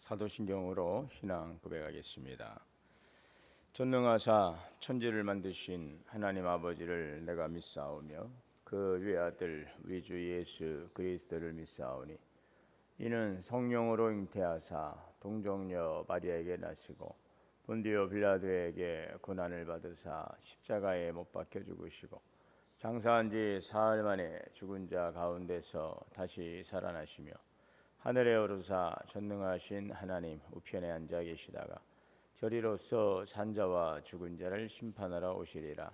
사도신경으로 신앙 고백하겠습니다. 전능하사 천지를 만드신 하나님 아버지를 내가 믿사오며 그 외아들 우리 주 예수 그리스도를 믿사오니 이는 성령으로 잉태하사 동정녀 마리아에게 나시고 본디오 빌라도에게 고난을 받으사 십자가에 못 박혀 죽으시고 장사한 지 사흘 만에 죽은 자 가운데서 다시 살아나시며 하늘에 오르사 전능하신 하나님 우편에 앉아 계시다가 저리로서 산자와 죽은 자를 심판하러 오시리라.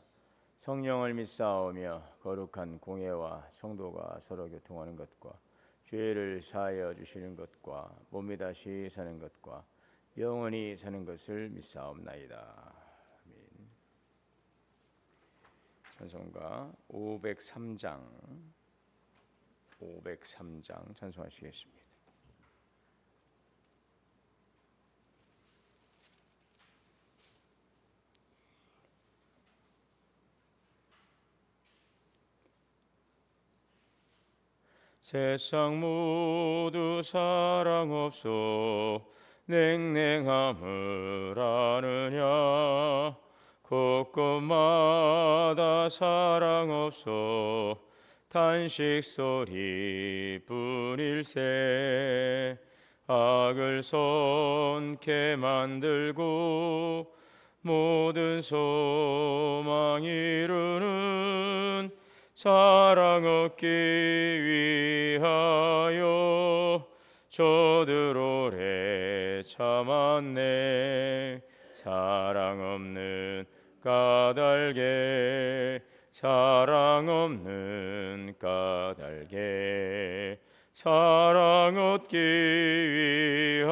성령을 믿사오며 거룩한 공예와 성도가 서로 교통하는 것과 죄를 사하여 주시는 것과 몸이 다시 사는 것과 영원히 사는 것을 믿사옵나이다. 아멘. 찬송가 503장 찬송하시겠습니다. 세상 모두 사랑 없소 냉랭함을 아느냐 곳곳마다 사랑 없소 탄식 소리뿐일세 악을 손게 만들고 모든 소망 이루는 사랑 얻기 위하여 저들 오래 참았네. 사랑 없는 까닭에 사랑 없는 까닭에 사랑 얻기 위하여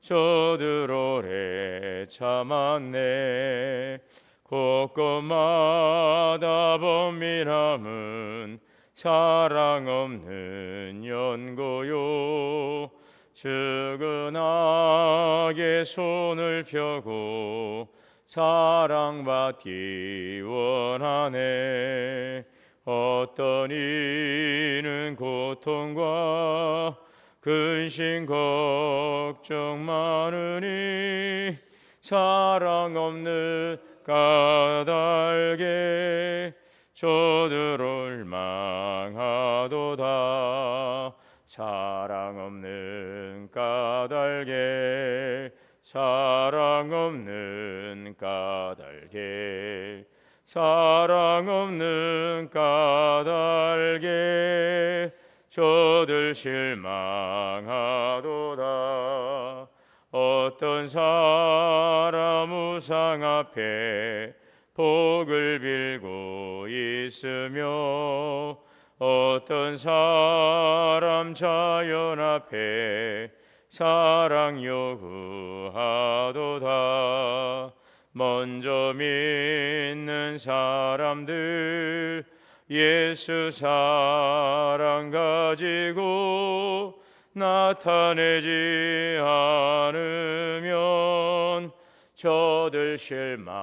저들 오래 참았네. 곳곳마다 범민함은 사랑 없는 연고요. 죽은 악의 손을 펴고 사랑받기 원하네. 어떤 이는 고통과 근심 걱정 많으니 사랑 없는 까닭에 저들 올망하도다. 사랑 없는 까닭에 사랑 없는 까닭에 사랑 없는 까닭에 저들 실망하도다. 어떤 사람 우상 앞에 복을 빌고 있으며 어떤 사람 자연 앞에 사랑 요구하도다. 먼저 믿는 사람들 예수 사랑 가지고 나타내지 않으면 저들 실망하겠네.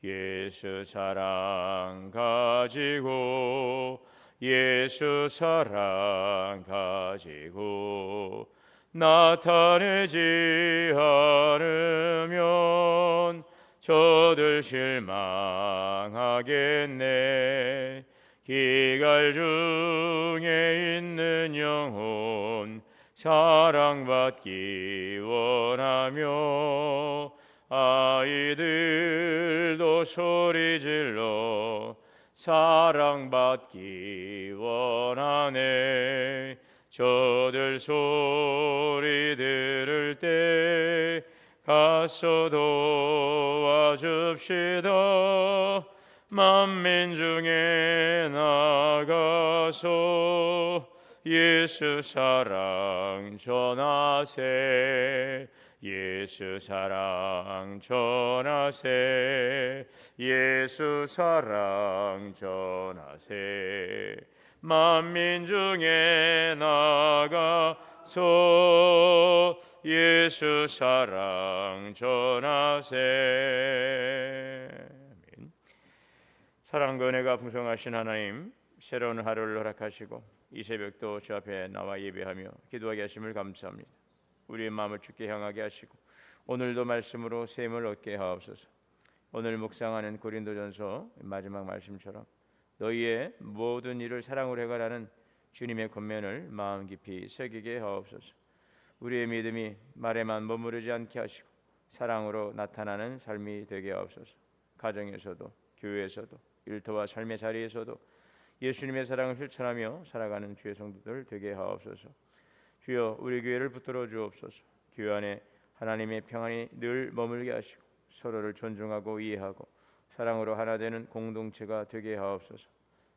예수 사랑 가지고 예수 사랑 가지고 나타내지 않으면 저들 실망하겠네. 기갈 중에 있는 영혼 사랑받기 원하며 아이들도 소리질러 사랑받기 원하네. 저들 소리 들을 때 가서 도와줍시다. 만민 중에 나가서 예수 사랑 전하세. 예수 사랑 전하세. 예수 사랑 전하세. 만민 중에 나가서 예수 사랑 전하세. 사랑과 은혜가 풍성하신 하나님, 새로운 하루를 허락하시고 이 새벽도 주 앞에 나와 예배하며 기도하게 하심을 감사합니다. 우리의 마음을 주께 향하게 하시고 오늘도 말씀으로 셈을 얻게 하옵소서. 오늘 묵상하는 고린도전서 마지막 말씀처럼 너희의 모든 일을 사랑으로 해가라는 주님의 권면을 마음 깊이 새기게 하옵소서. 우리의 믿음이 말에만 머무르지 않게 하시고 사랑으로 나타나는 삶이 되게 하옵소서. 가정에서도 교회에서도 일터와 삶의 자리에서도 예수님의 사랑을 실천하며 살아가는 주의 성도들 되게 하옵소서. 주여 우리 교회를 붙들어 주옵소서. 교회 안에 하나님의 평안이 늘 머물게 하시고 서로를 존중하고 이해하고 사랑으로 하나 되는 공동체가 되게 하옵소서.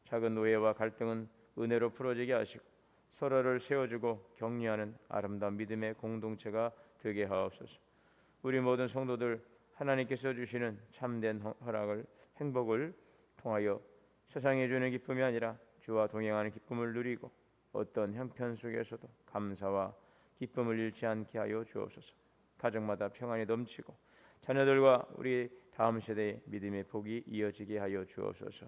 작은 오해와 갈등은 은혜로 풀어지게 하시고 서로를 세워주고 격려하는 아름다운 믿음의 공동체가 되게 하옵소서. 우리 모든 성도들 하나님께서 주시는 참된 허락을 행복을 통하여 세상에 주는 기쁨이 아니라 주와 동행하는 기쁨을 누리고 어떤 형편 속에서도 감사와 기쁨을 잃지 않게 하여 주옵소서. 가정마다 평안이 넘치고 자녀들과 우리 다음 세대의 믿음의 복이 이어지게 하여 주옵소서.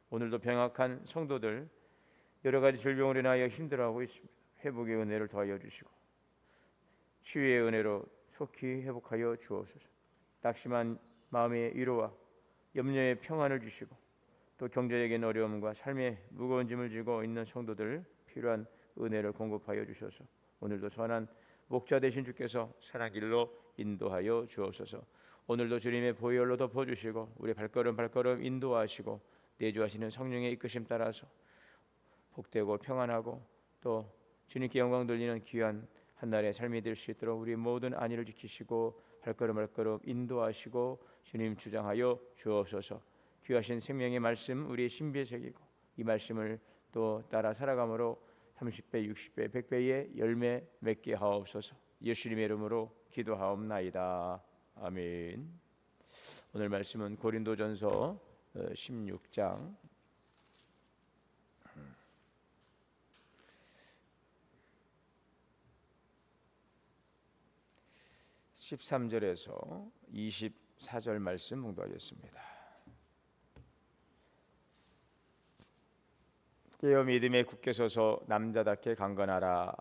오늘도 병약한 성도들 여러 가지 질병으로 인하여 힘들어하고 있습니다. 회복의 은혜를 더하여 주시고 치유의 은혜로 속히 회복하여 주옵소서. 낙심한 마음의 위로와 염려의 평안을 주시고 또 경제적인 어려움과 삶의 무거운 짐을 지고 있는 성도들 필요한 은혜를 공급하여 주셔서 오늘도 선한 목자 되신 주께서 선한 길로 인도하여 주옵소서. 오늘도 주님의 보혈로 덮어주시고 우리 발걸음 인도하시고 내주하시는 성령의 이끄심 따라서 복되고 평안하고 또 주님께 영광 돌리는 귀한 한날의 삶이 될 수 있도록 우리 모든 안위를 지키시고 발걸음 인도하시고 주님 주장하여 주옵소서. 귀하신 생명의 말씀 우리의 신비에 새기고 이 말씀을 또 따라 살아감으로 30배, 60배, 100배의 열매 맺게 하옵소서. 예수님의 이름으로 기도하옵나이다. 아멘. 오늘 말씀은 고린도전서 16장 13절에서 24절 말씀 봉독하겠습니다. 깨어 믿음에 굳게 서서 남자답게 강건하라.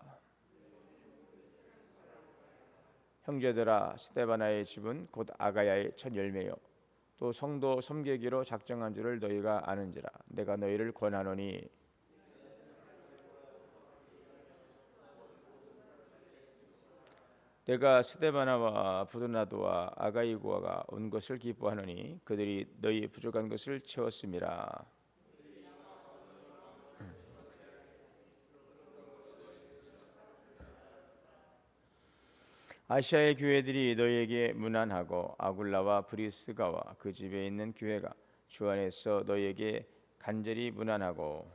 형제들아, 스데바나의 집은 곧 아가야의 첫 열매요 또 성도 섬기기로 작정한 줄을 너희가 아는지라. 내가 너희를 권하노니 내가 스데바나와 부드나도와 아가이고아가 온 것을 기뻐하노니 그들이 너희 부족한 것을 채웠음이라. 아시아의 교회들이 너희에게 문안하고 아굴라와 브리스가와 그 집에 있는 교회가 주 안에서 너희에게 간절히 문안하고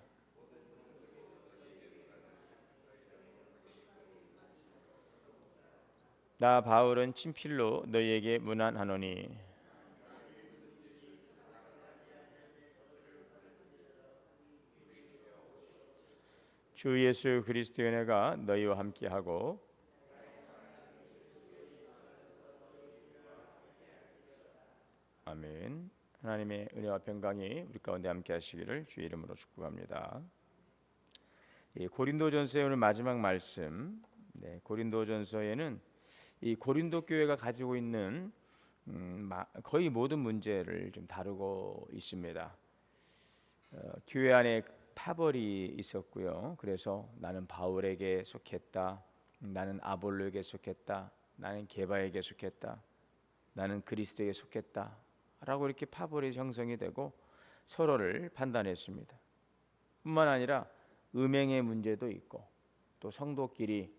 나 바울은 친필로 너희에게 문안하노니 주 예수 그리스도의 은혜가 너희와 함께하고 아멘. 하나님의 은혜와 평강이 우리 가운데 함께 하시기를 주의 이름으로 축복합니다. 고린도전서의 오늘 마지막 말씀. 고린도전서에는 이 고린도 교회가 가지고 있는 거의 모든 문제를 좀 다루고 있습니다. 교회 안에 파벌이 있었고요. 그래서 나는 바울에게 속했다. 나는 아볼로에게 속했다. 나는 게바에게 속했다. 나는 그리스도에게 속했다. 라고 이렇게 파벌이 형성이 되고 서로를 판단했습니다. 뿐만 아니라 음행의 문제도 있고 또 성도끼리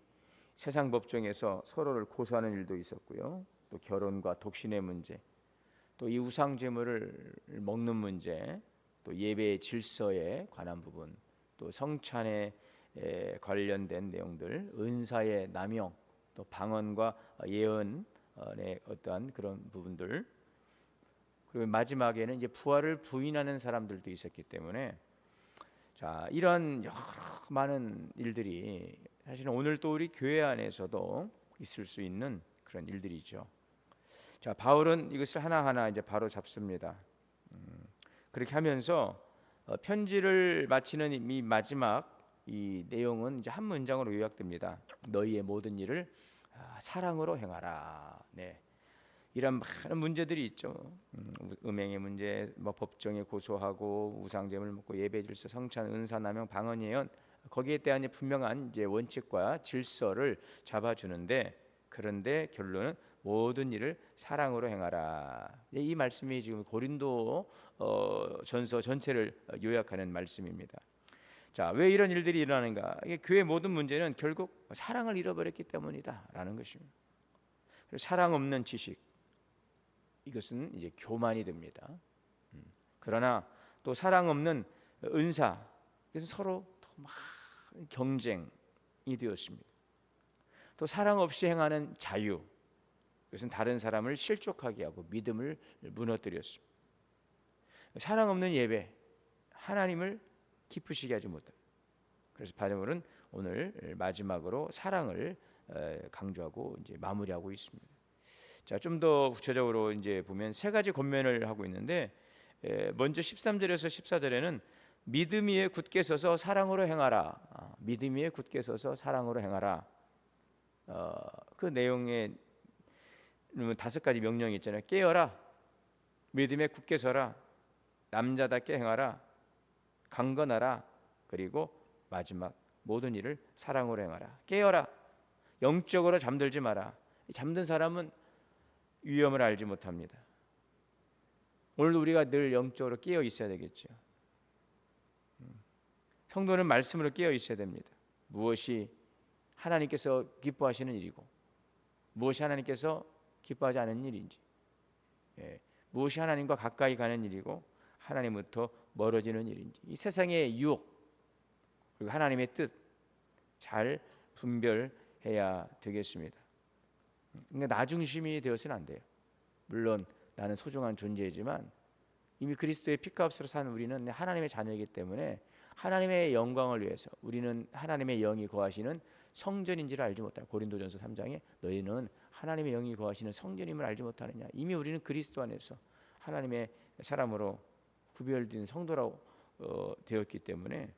세상 법정에서 서로를 고소하는 일도 있었고요. 또 결혼과 독신의 문제, 또 이 우상 제물을 먹는 문제, 또 예배의 질서에 관한 부분, 또 성찬에 관련된 내용들, 은사의 남용, 또 방언과 예언의 어떠한 그런 부분들, 그리고 마지막에는 이제 부활을 부인하는 사람들도 있었기 때문에 자, 이런 여러 많은 일들이 사실은 오늘 또 우리 교회 안에서도 있을 수 있는 그런 일들이죠. 자, 바울은 이것을 하나하나 이제 바로 잡습니다. 그렇게 하면서 편지를 마치는 이 마지막 이 내용은 이제 한 문장으로 요약됩니다. 너희의 모든 일을 사랑으로 행하라. 네. 이런 많은 문제들이 있죠. 음행의 문제, 뭐 법정에 고소하고 우상제물 먹고 예배질서, 성찬, 은사, 남용, 방언 예언, 거기에 대한 분명한 이제 원칙과 질서를 잡아주는데, 그런데 결론은 모든 일을 사랑으로 행하라. 이 말씀이 지금 고린도 전서 전체를 요약하는 말씀입니다. 자, 왜 이런 일들이 일어나는가? 이게 교회 모든 문제는 결국 사랑을 잃어버렸기 때문이다라는 것입니다. 사랑 없는 지식, 이것은 이제 교만이 됩니다. 그러나 또 사랑 없는 은사, 이것은 서로 막 경쟁이 되었습니다. 또 사랑 없이 행하는 자유, 이것은 다른 사람을 실족하게 하고 믿음을 무너뜨렸습니다. 사랑 없는 예배, 하나님을 기쁘시게 하지 못합니다. 그래서 바울은 오늘 마지막으로 사랑을 강조하고 이제 마무리하고 있습니다. 자, 좀 더 구체적으로 이제 보면 세 가지 권면을 하고 있는데, 먼저 13절에서 14절에는 믿음 위에 굳게 서서 사랑으로 행하라. 믿음 위에 굳게 서서 사랑으로 행하라. 그 내용에 다섯 가지 명령이 있잖아요. 깨어라, 믿음에 굳게 서라, 남자답게 행하라, 강건하라, 그리고 마지막 모든 일을 사랑으로 행하라. 깨어라, 영적으로 잠들지 마라. 잠든 사람은 위험을 알지 못합니다. 오늘 우리가 늘 영적으로 깨어 있어야 되겠죠. 성도는 말씀으로 깨어 있어야 됩니다. 무엇이 하나님께서 기뻐하시는 일이고 무엇이 하나님께서 기뻐하지 않는 일인지, 무엇이 하나님과 가까이 가는 일이고 하나님부터 멀어지는 일인지, 이 세상의 유혹 그리고 하나님의 뜻 잘 분별해야 되겠습니다. 그러니까 나 중심이 되어서는 안 돼요. 물론 나는 소중한 존재이지만 이미 그리스도의 피값으로 산 우리는 하나님의 자녀이기 때문에 하나님의 영광을 위해서, 우리는 하나님의 영이 거하시는 성전인지를 알지 못하냐. 고린도전서 3장에 너희는 하나님의 영이 거하시는 성전임을 알지 못하느냐. 이미 우리는 그리스도 안에서 하나님의 사람으로 구별된 성도라고 되었기 때문에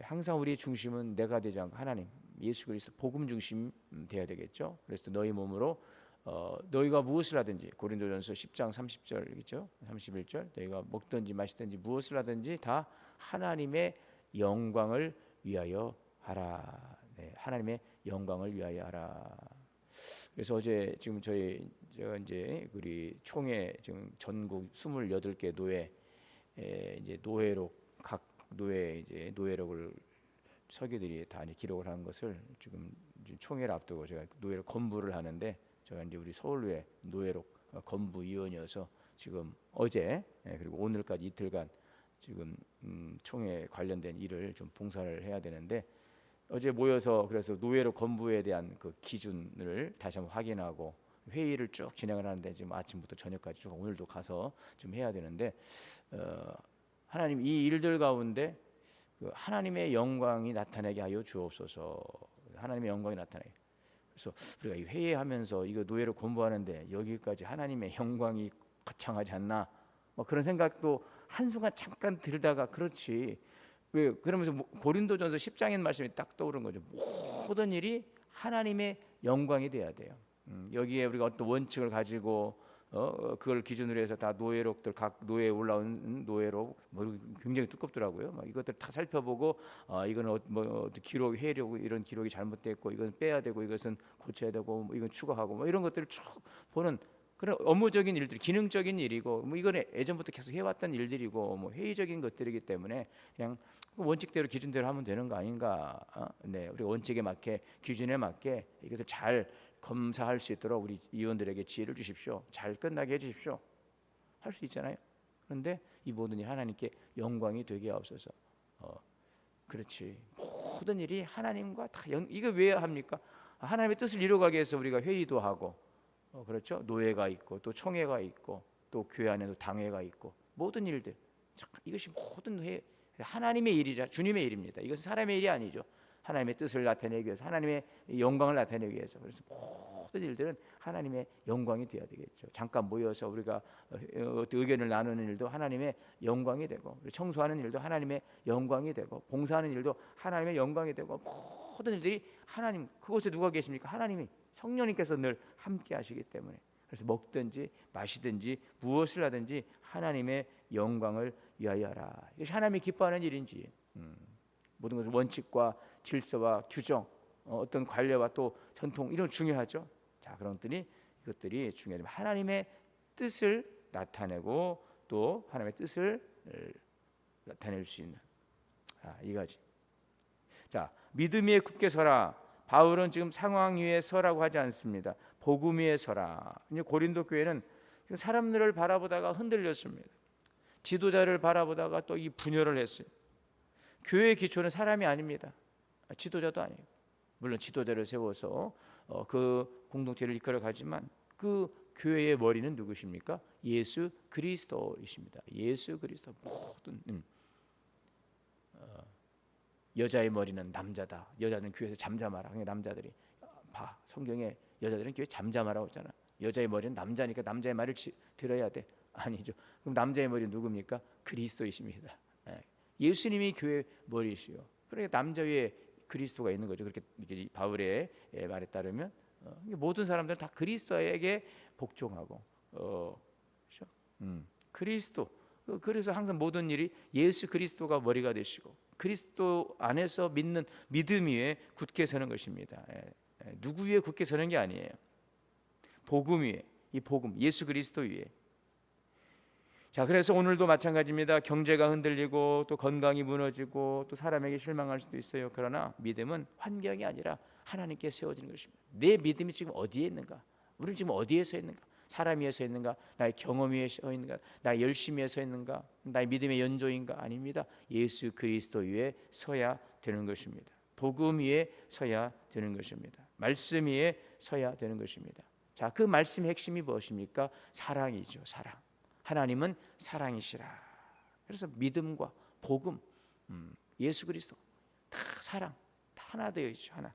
항상 우리의 중심은 내가 되지 않고 하나님, 예수 그리스도 복음 중심 되어야 되겠죠. 그래서 너희 몸으로 너희가 무엇을 하든지, 고린도전서 10장 30절이죠. 31절, 너희가 먹든지 마시든지 무엇을 하든지 다 하나님의 영광을 위하여 하라. 네, 하나님의 영광을 위하여 하라. 그래서 어제 지금 제가 이제 우리 총회 지금 전국 28개 노회 이제 노회록, 각 노회 이제 노회록을 서기들이 다 기록을 한 것을 지금 총회를 앞두고 제가 노회록 건부를 하는데, 제가 이제 우리 서울회 노회록 건부위원이어서 지금 어제 그리고 오늘까지 이틀간 지금 총회 관련된 일을 좀 봉사를 해야 되는데, 어제 모여서 그래서 노회록 건부에 대한 그 기준을 다시 한번 확인하고 회의를 쭉 진행을 하는데, 지금 아침부터 저녁까지 쭉 오늘도 가서 좀 해야 되는데, 하나님 이 일들 가운데 그 하나님의 영광이 나타나게 하여 주옵소서. 하나님의 영광이 나타나게. 그래서 우리가 이 회의하면서 이거 노예로 공부하는데 여기까지 하나님의 영광이 거창하지 않나, 뭐 그런 생각도 한순간 잠깐 들다가, 그렇지 왜 그러면서 고린도전서 10장의 말씀이 딱 떠오른 거죠. 모든 일이 하나님의 영광이 돼야 돼요. 여기에 우리가 어떤 원칙을 가지고 그걸 기준으로 해서 다 노예록들, 각 노예에 올라온 노예록 뭐 굉장히 두껍더라고요. 막 이것들 다 살펴보고 이거는 뭐 기록 회의록 이런 기록이 잘못됐고 이건 빼야 되고 이것은 고쳐야 되고 뭐 이건 추가하고 뭐 이런 것들을 쭉 보는 그런 업무적인 일들, 기능적인 일이고 뭐 이거는 예전부터 계속 해왔던 일들이고 뭐 회의적인 것들이기 때문에 그냥 원칙대로 기준대로 하면 되는 거 아닌가? 네, 우리 원칙에 맞게 기준에 맞게 이것을 잘 검사할 수 있도록 우리 위원들에게 지혜를 주십시오. 잘 끝나게 해주십시오. 할 수 있잖아요. 그런데 이 모든 일 하나님께 영광이 되게 하옵소서. 그렇지. 모든 일이 하나님과 다 이거 왜 합니까? 하나님의 뜻을 이루어가기 위해서 우리가 회의도 하고, 그렇죠. 노예가 있고 또 총회가 있고 또 교회 안에도 당회가 있고 모든 일들. 이것이 모든 하나님의 일이라, 주님의 일입니다. 이것은 사람의 일이 아니죠. 하나님의 뜻을 나타내기 위해서, 하나님의 영광을 나타내기 위해서. 그래서 모든 일들은 하나님의 영광이 되어야 되겠죠. 잠깐 모여서 우리가 의견을 나누는 일도 하나님의 영광이 되고, 청소하는 일도 하나님의 영광이 되고, 봉사하는 일도 하나님의 영광이 되고, 모든 일들이 하나님, 그곳에 누가 계십니까? 하나님이, 성령님께서 늘 함께 하시기 때문에, 그래서 먹든지 마시든지 무엇을 하든지 하나님의 영광을 위하여 하라. 이것이 하나님이 기뻐하는 일인지, 모든 것은 원칙과 질서와 규정, 어떤 관례와 또 전통, 이런 거 중요하죠. 자, 그런 이것들이 중요하지만 하나님의 뜻을 나타내고 또 하나님의 뜻을 나타낼 수 있는, 이거지. 자, 믿음 위에 굳게 서라. 바울은 지금 상황 위에 서라고 하지 않습니다. 복음 위에 서라. 이제 고린도 교회는 사람들을 바라보다가 흔들렸습니다. 지도자를 바라보다가 또 이 분열을 했어요. 교회의 기초는 사람이 아닙니다. 지도자도 아니에요. 물론 지도자를 세워서 그 공동체를 이끌어 가지만 그 교회의 머리는 누구십니까? 예수 그리스도이십니다. 예수 그리스도. 모든 여자의 머리는 남자다. 여자는 교회에서 잠잠하라. 그러니까 남자들이 봐, 성경에 여자들은 교회 잠잠하라고 했잖아. 여자의 머리는 남자니까 남자의 말을 들어야 돼. 아니죠. 그럼 남자의 머리는 누굽니까? 그리스도이십니다. 예수님이 교회 머리시요. 그러니까 남자 위에 그리스도가 있는 거죠. 그렇게 바울의 말에 따르면 모든 사람들은 다 그리스도에게 복종하고, 그렇죠? 그리스도. 그래서 항상 모든 일이 예수 그리스도가 머리가 되시고 그리스도 안에서 믿는 믿음 위에 굳게 서는 것입니다. 누구 위에 굳게 서는 게 아니에요. 복음 위에, 이 복음 예수 그리스도 위에. 자, 그래서 오늘도 마찬가지입니다. 경제가 흔들리고 또 건강이 무너지고 또 사람에게 실망할 수도 있어요. 그러나 믿음은 환경이 아니라 하나님께 세워지는 것입니다. 내 믿음이 지금 어디에 있는가? 우리는 지금 어디에 서 있는가? 사람 위에 서 있는가? 나의 경험 위에 서 있는가? 나의 열심 위에 서 있는가? 나의 믿음의 연조인가? 아닙니다. 예수 그리스도 위에 서야 되는 것입니다. 복음 위에 서야 되는 것입니다. 말씀 위에 서야 되는 것입니다. 자, 그 말씀의 핵심이 무엇입니까? 사랑이죠. 사랑. 하나님은 사랑이시라. 그래서 믿음과 복음, 예수 그리스도 다 사랑, 다 하나 되어 있죠. 하나.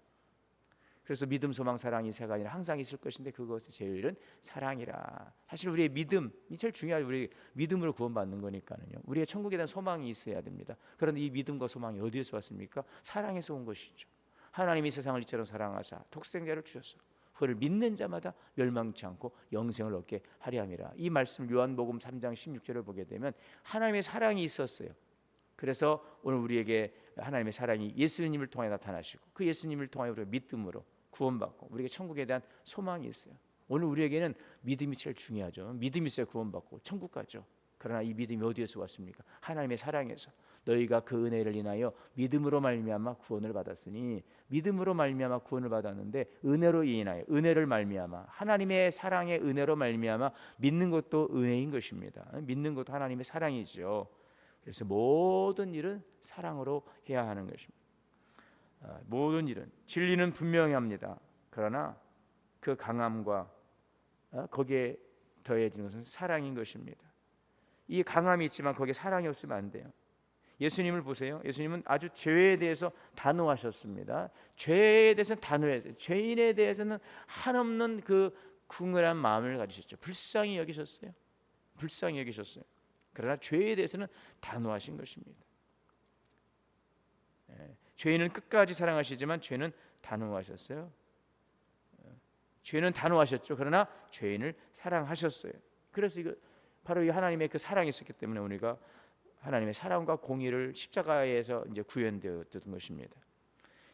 그래서 믿음, 소망, 사랑 이 세 가지는 항상 있을 것인데 그것의 제일은 사랑이라. 사실 우리의 믿음이 제일 중요하죠. 우리 믿음으로 구원받는 거니까요. 우리의 천국에 대한 소망이 있어야 됩니다. 그런데 이 믿음과 소망이 어디에서 왔습니까? 사랑에서 온 것이죠. 하나님이 세상을 이처럼 사랑하사 독생자를 주셨어. 그를 믿는 자마다 멸망치 않고 영생을 얻게 하려 함이라. 이 말씀 요한복음 3장 16절을 보게 되면 하나님의 사랑이 있었어요. 그래서 오늘 우리에게 하나님의 사랑이 예수님을 통해 나타나시고 그 예수님을 통해 우리가 믿음으로 구원받고 우리에게 천국에 대한 소망이 있어요. 오늘 우리에게는 믿음이 제일 중요하죠. 믿음이 있어야 구원받고 천국 가죠. 그러나 이 믿음이 어디에서 왔습니까? 하나님의 사랑에서. 너희가 그 은혜를 인하여 믿음으로 말미암아 구원을 받았으니, 믿음으로 말미암아 구원을 받았는데 은혜로 인하여, 은혜를 말미암아, 하나님의 사랑의 은혜로 말미암아 믿는 것도 은혜인 것입니다. 믿는 것도 하나님의 사랑이죠. 그래서 모든 일은 사랑으로 해야 하는 것입니다. 모든 일은 진리는 분명히 합니다. 그러나 그 강함과 거기에 더해지는 것은 사랑인 것입니다. 이 강함이 있지만 거기에 사랑이 없으면 안 돼요. 예수님을 보세요. 예수님은 아주 죄에 대해서 단호하셨습니다. 죄에 대해서는 단호했어요. 죄인에 대해서는 한없는 그 궁궐한 마음을 가지셨죠. 불쌍히 여기셨어요. 불쌍히 여기셨어요. 그러나 죄에 대해서는 단호하신 것입니다. 죄인은 끝까지 사랑하시지만 죄는 단호하셨어요. 죄는 단호하셨죠. 그러나 죄인을 사랑하셨어요. 그래서 이거 바로 이 하나님의 그 사랑이 있었기 때문에 우리가 하나님의 사랑과 공의를 십자가에서 이제 구현되었던 것입니다.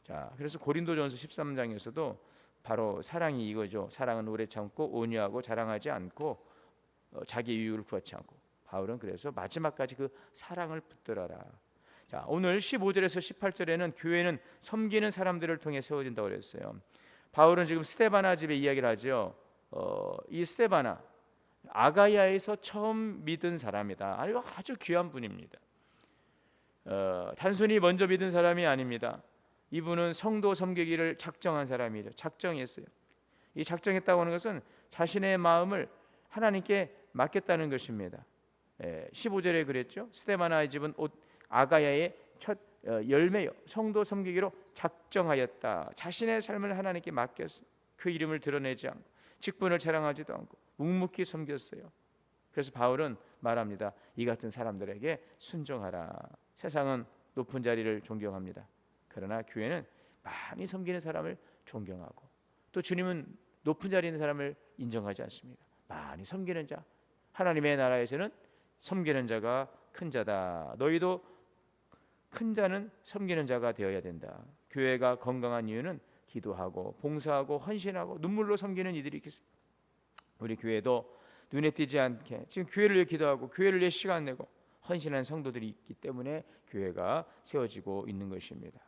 자, 그래서 고린도전서 13장에서도 바로 사랑이 이거죠. 사랑은 오래 참고 온유하고 자랑하지 않고 자기 이익을 구하지 않고. 바울은 그래서 마지막까지 그 사랑을 붙들어라. 자, 오늘 15절에서 18절에는 교회는 섬기는 사람들을 통해 세워진다고 그랬어요. 바울은 지금 스데바나 집의 이야기를 하죠. 이 스데바나 아가야에서 처음 믿은 사람이다. 아주 귀한 분입니다. 단순히 먼저 믿은 사람이 아닙니다. 이분은 성도 섬기기를 작정한 사람이죠. 작정했어요. 이 작정했다고 하는 것은 자신의 마음을 하나님께 맡겼다는 것입니다. 15절에 그랬죠. 스데바나의 집은 아가야의 첫 열매요. 성도 섬기기로 작정하였다. 자신의 삶을 하나님께 맡겼어요. 그 이름을 드러내지 않고 직분을 자랑하지도 않고 묵묵히 섬겼어요. 그래서 바울은 말합니다. 이 같은 사람들에게 순종하라. 세상은 높은 자리를 존경합니다. 그러나 교회는 많이 섬기는 사람을 존경하고, 또 주님은 높은 자리에 있는 사람을 인정하지 않습니다. 많이 섬기는 자, 하나님의 나라에서는 섬기는 자가 큰 자다. 너희도 큰 자는 섬기는 자가 되어야 된다. 교회가 건강한 이유는 기도하고 봉사하고 헌신하고 눈물로 섬기는 이들이 있겠습니다. 우리 교회도 눈에 띄지 않게 지금 교회를 위해 기도하고 교회를 위해 시간 내고 헌신한 성도들이 있기 때문에 교회가 세워지고 있는 것입니다.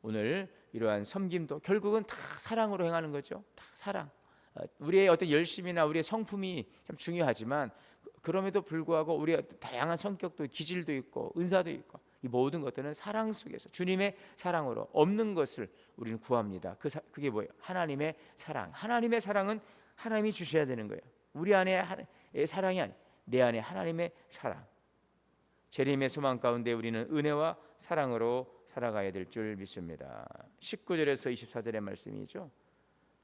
오늘 이러한 섬김도 결국은 다 사랑으로 행하는 거죠. 다 사랑. 우리의 어떤 열심이나 우리의 성품이 참 중요하지만 그럼에도 불구하고 우리의 다양한 성격도 기질도 있고 은사도 있고 이 모든 것들은 사랑 속에서 주님의 사랑으로 없는 것을 우리는 구합니다. 그게 뭐예요? 하나님의 사랑. 하나님의 사랑은 하나님이 주셔야 되는 거예요. 우리 안에 사랑이 아니, 내 안에 하나님의 사랑. 재림의 소망 가운데 우리는 은혜와 사랑으로 살아가야 될 줄 믿습니다. 19절에서 24절의 말씀이죠.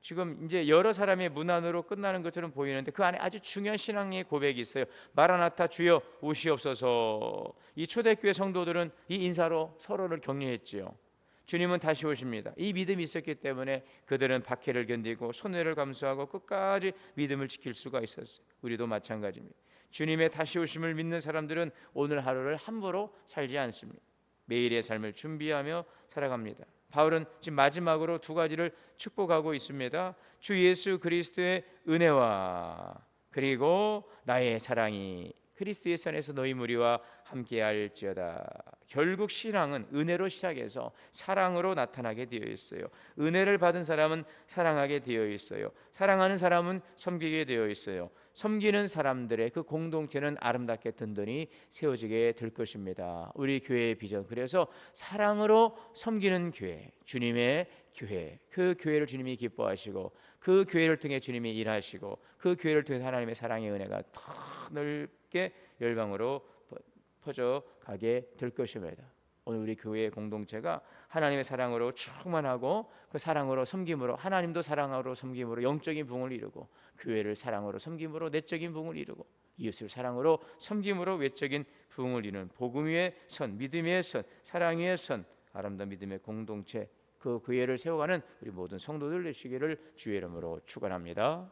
지금 이제 여러 사람의 문안으로 끝나는 것처럼 보이는데 그 안에 아주 중요한 신앙의 고백이 있어요. 마라나타 주여 오시옵소서. 이 초대교회 성도들은 이 인사로 서로를 격려했지요. 주님은 다시 오십니다. 이 믿음이 있었기 때문에 그들은 박해를 견디고 손해를 감수하고 끝까지 믿음을 지킬 수가 있었어요. 우리도 마찬가지입니다. 주님의 다시 오심을 믿는 사람들은 오늘 하루를 함부로 살지 않습니다. 매일의 삶을 준비하며 살아갑니다. 바울은 지금 마지막으로 두 가지를 축복하고 있습니다. 주 예수 그리스도의 은혜와 그리고 나의 사랑이 그리스도 예수 안에서 너희 무리와 함께할지어다. 결국 신앙은 은혜로 시작해서 사랑으로 나타나게 되어 있어요. 은혜를 받은 사람은 사랑하게 되어 있어요. 사랑하는 사람은 섬기게 되어 있어요. 섬기는 사람들의 그 공동체는 아름답게 든든히 세워지게 될 것입니다. 우리 교회의 비전, 그래서 사랑으로 섬기는 교회, 주님의 교회, 그 교회를 주님이 기뻐하시고 그 교회를 통해 주님이 일하시고 그 교회를 통해 하나님의 사랑의 은혜가 더 넓게 열방으로 퍼져가게 될 것입니다. 오늘 우리 교회의 공동체가 하나님의 사랑으로 충만하고 그 사랑으로 섬김으로 하나님도 사랑으로 섬김으로 영적인 부흥을 이루고 교회를 사랑으로 섬김으로 내적인 부흥을 이루고 이웃을 사랑으로 섬김으로 외적인 부흥을 이루는 복음 위의 선, 믿음 위의 선, 사랑 위의 선, 아름다운 믿음의 공동체, 그 교회를 세워가는 우리 모든 성도들 되시기를 주의 이름으로 축원합니다.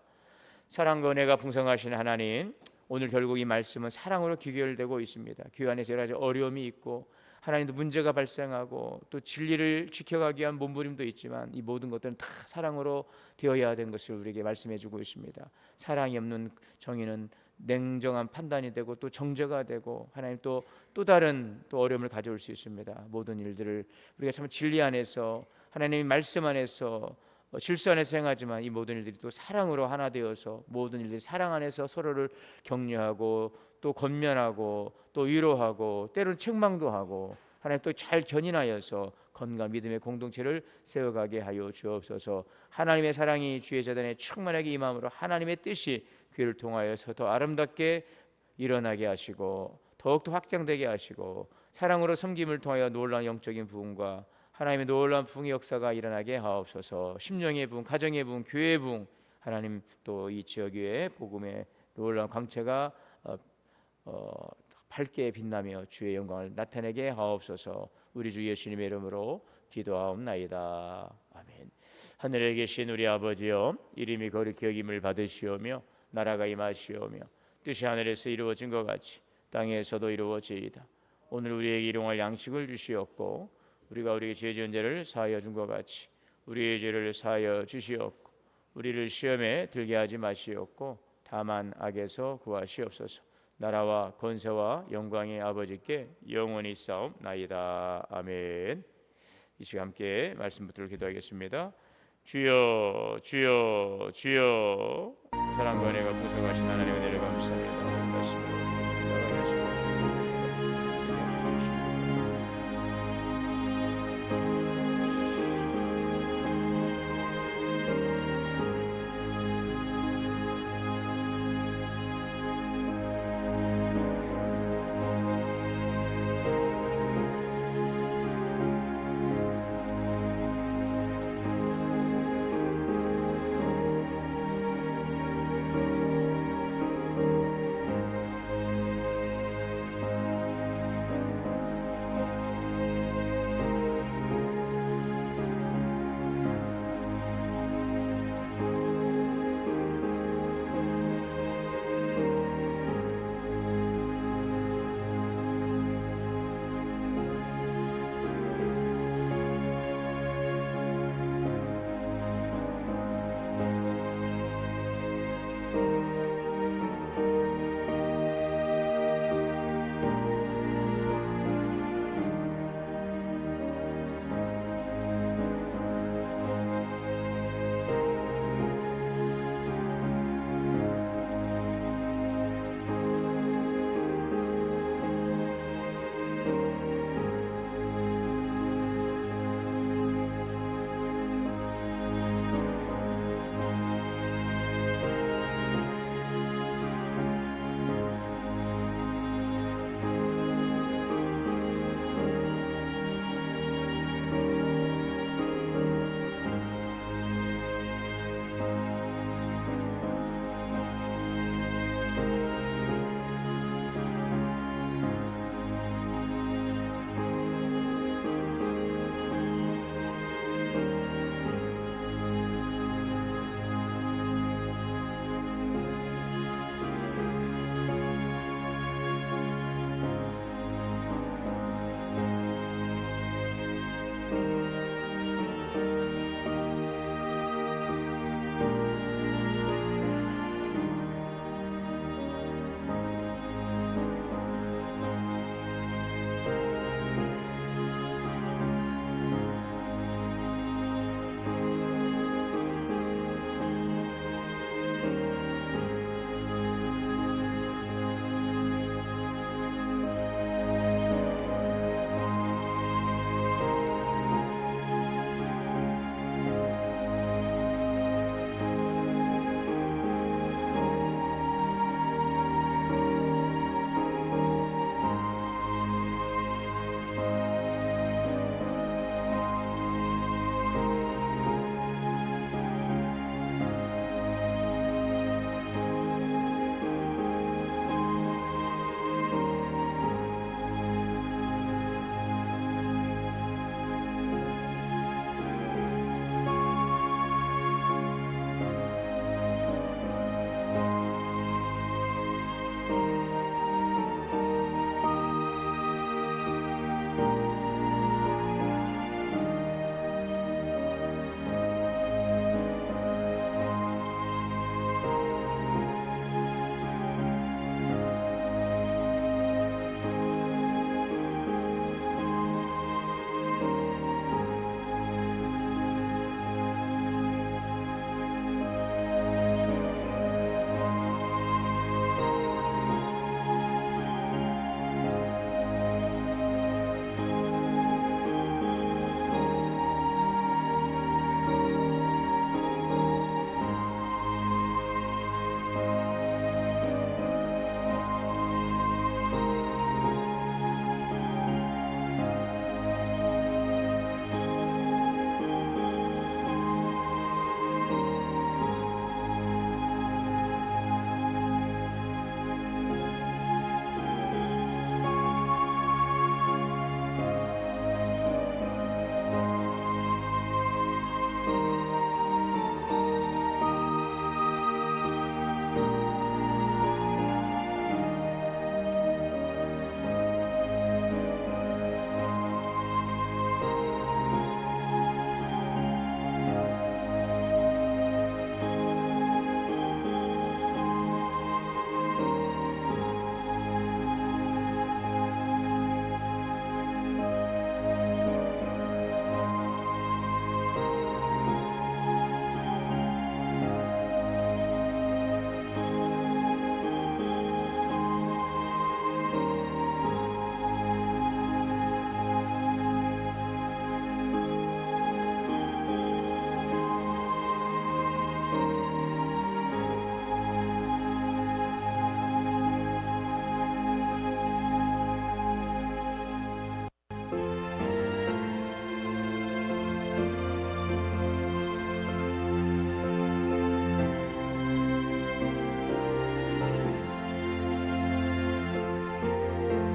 사랑과 은혜가 풍성하신 하나님, 오늘 결국 이 말씀은 사랑으로 귀결되고 있습니다. 교회 안에 여러 가지 어려움이 있고 하나님도 문제가 발생하고 또 진리를 지켜가기 위한 몸부림도 있지만 이 모든 것들은 다 사랑으로 되어야 하는 것을 우리에게 말씀해 주고 있습니다. 사랑이 없는 정의는 냉정한 판단이 되고 또 정죄가 되고 하나님 또 다른 또 어려움을 가져올 수 있습니다. 모든 일들을 우리가 참 진리 안에서 하나님의 말씀 안에서 질서 안에서 행하지만 이 모든 일들이 또 사랑으로 하나 되어서 모든 일들이 사랑 안에서 서로를 격려하고 또 권면하고 또 위로하고 때로는 책망도 하고 하나님 또 잘 견인하여서 건강 믿음의 공동체를 세워가게 하여 주옵소서. 하나님의 사랑이 주의 재단에 충만하게 임함으로 하나님의 뜻이 교회를 통하여서 더 아름답게 일어나게 하시고 더욱더 확장되게 하시고 사랑으로 섬김을 통하여 놀라운 영적인 부흥과 하나님의 놀라운 부흥의 역사가 일어나게 하옵소서. 심령의 부흥, 가정의 부흥, 교회의 부흥, 하나님 또 이 지역의 복음의 놀라운 광채가 밝게 빛나며 주의 영광을 나타내게 하옵소서. 우리 주 예수님의 이름으로 기도하옵나이다. 아멘. 하늘에 계신 우리 아버지여, 이름이 거룩히 여김을 받으시오며 나라가 임하시오며 뜻이 하늘에서 이루어진 것 같이 땅에서도 이루어지이다. 오늘 우리에게 일용할 양식을 주시옵고 우리가 우리에게 죄 지은 죄를 사하여 준 것 같이 우리의 죄를 사하여 주시옵고 우리를 시험에 들게 하지 마시옵고 다만 악에서 구하시옵소서. 나라와 권세와 영광의 아버지께 영원히 싸움나이다. 아멘. 이 시간 함께 말씀 붙들어 기도하겠습니다. 주여 주여 주여. 사랑과 은혜가 풍성하신 하나님의 은혜를 감사합니다. 말씀을